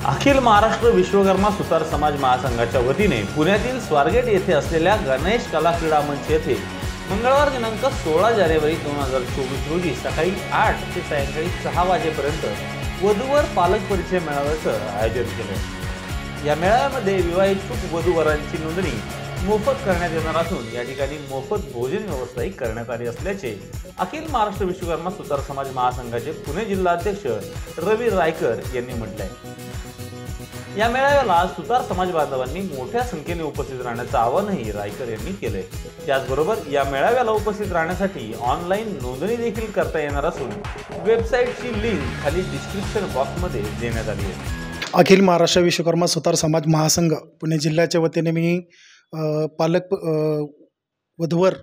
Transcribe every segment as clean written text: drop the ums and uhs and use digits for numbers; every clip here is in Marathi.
अखिल महाराष्ट्र विश्वकर्मा सुतार समाज महासंघाच्या वतीने पुण्यातील स्वारगेट येथे असलेल्या गणेश कला क्रीडा मंच येथे मंगळवार दिनांक 16 जानेवारी 2024 रोजी सकाळी 8 ते सायंकाळी 6 वाजेपर्यंत वधूवर पालक परिचय मेळाव्याचं आयोजन केलं। या मेळाव्यामध्ये विवाहित वधूवरांची नोंदणी मोफत करण्यात येणार असून या ठिकाणी मोफत भोजन व्यवस्थाही करण्यात आली असल्याचे अखिल महाराष्ट्र विश्वकर्मा सुतार समाज महासंघाचे पुणे जिल्हा अध्यक्ष रवी रायकर यांनी म्हटले आहे। या मेळाव्याला सुतार समाज बांधवांनी मोठ्या संख्येने उपस्थित राहण्याचं आवाहनही रायकर यांनी केले। त्याचबरोबर या मेळाव्याला उपस्थित राहण्यासाठी ऑनलाईन नोंदणी देखील करता येणार असून वेबसाईटची लिंक खाली डिस्क्रिप्शन बॉक्समध्ये देण्यात आली आहे। अखिल महाराष्ट्र विश्वकर्मा सुतार समाज महासंघ पुणे जिल्ह्याच्या वतीने मी पालक वधूवर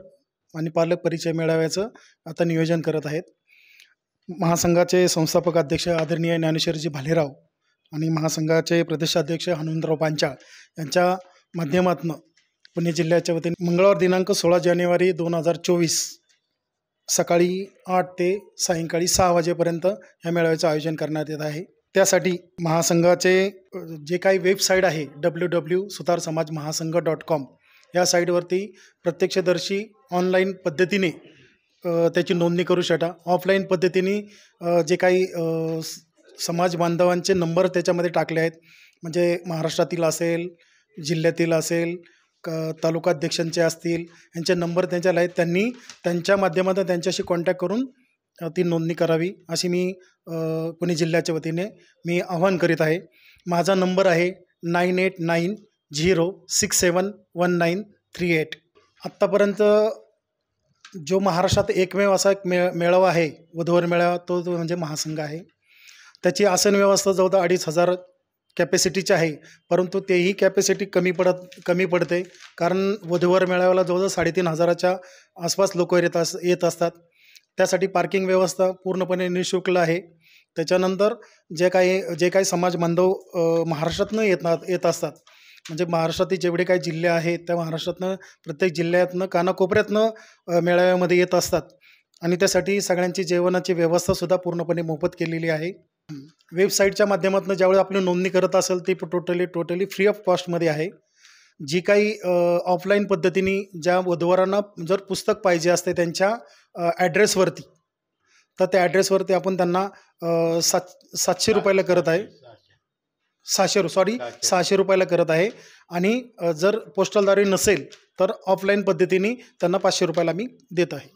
आणि पालक परिचय मेळाव्याचं आता नियोजन करत आहेत। महासंघाचे संस्थापक अध्यक्ष आदरणीय ज्ञानेश्वरजी भालेराव आणि महासंघाचे प्रदेशाध्यक्ष हनुमंतराव पांचाळ यांच्या माध्यमातून पुणे जिल्ह्याच्या वतीने मंगळवार दिनांक 16 जानेवारी 2024 सकाळी 8 ते सायंकाळी 6 वाजेपर्यंत या मेळाव्याचं आयोजन करण्यात येत आहे। त्यासाठी महासंघाचे जे काही वेबसाईट आहे www.sutarsamajmahasangh.com या साईटवरती प्रत्यक्षदर्शी ऑनलाईन पद्धतीने त्याची नोंदणी करू शकता। ऑफलाईन पद्धतीने जे काही समाज बांधवांचे नंबर त्याच्यामध्ये टाकले आहेत, म्हणजे महाराष्ट्रातील असेल, जिल्ह्यातील असेल, तालुकाध्यक्षांचे असतील, यांचे नंबर त्यांच्याला आहेत। त्यांनी त्यांच्या माध्यमातून त्यांच्याशी कॉन्टॅक्ट करून ती नोंदणी करावी अशी मी पुणे जिल्ह्याच्या वतीने मी आवाहन करीत आहे। माझा नंबर आहे 9890671938। आत्तापर्यंत जो महाराष्ट्रात एकमेव असा एक मेळावा आहे वधूवर मेळावा तो म्हणजे महासंघ आहे। त्याची आसन व्यवस्था जवळ 2500 कॅपॅसिटीची आहे, परंतु तेही कॅपॅसिटी कमी पडते, कारण वधूवर मेळाव्याला जवळ 3500च्या आसपास लोक येत असतात। त्यासाठी पार्किंग व्यवस्था पूर्णपणे निःशुल्क आहे। त्याच्यानंतर जे काही समाज बांधव महाराष्ट्रातनं येत असतात, म्हणजे महाराष्ट्रातील जेवढे काही जिल्हे आहेत त्या महाराष्ट्रातनं प्रत्येक जिल्ह्यातनं कानाकोपऱ्यातनं मेळाव्यामध्ये येत असतात आणि त्यासाठी सगळ्यांची जेवणाची व्यवस्थासुद्धा पूर्णपणे मोफत केलेली आहे। वेबसाईटच्या माध्यमातून ज्यावेळी आपली नोंदणी करत असेल ती टोटली फ्री ऑफ कॉस्टमध्ये आहे। जी काही ऑफलाईन पद्धतीने ज्या वधूवरांना जर पुस्तक पाहिजे असते त्यांच्या ॲड्रेसवरती, तर त्या ॲड्रेसवरती आपण त्यांना 700 रुपयाला करत आहे, 600 रुपयाला करत आहे। आणि जर पोस्टलद्वारे नसेल तर ऑफलाईन पद्धतीने त्यांना 500 रुपयाला मी देत आहे।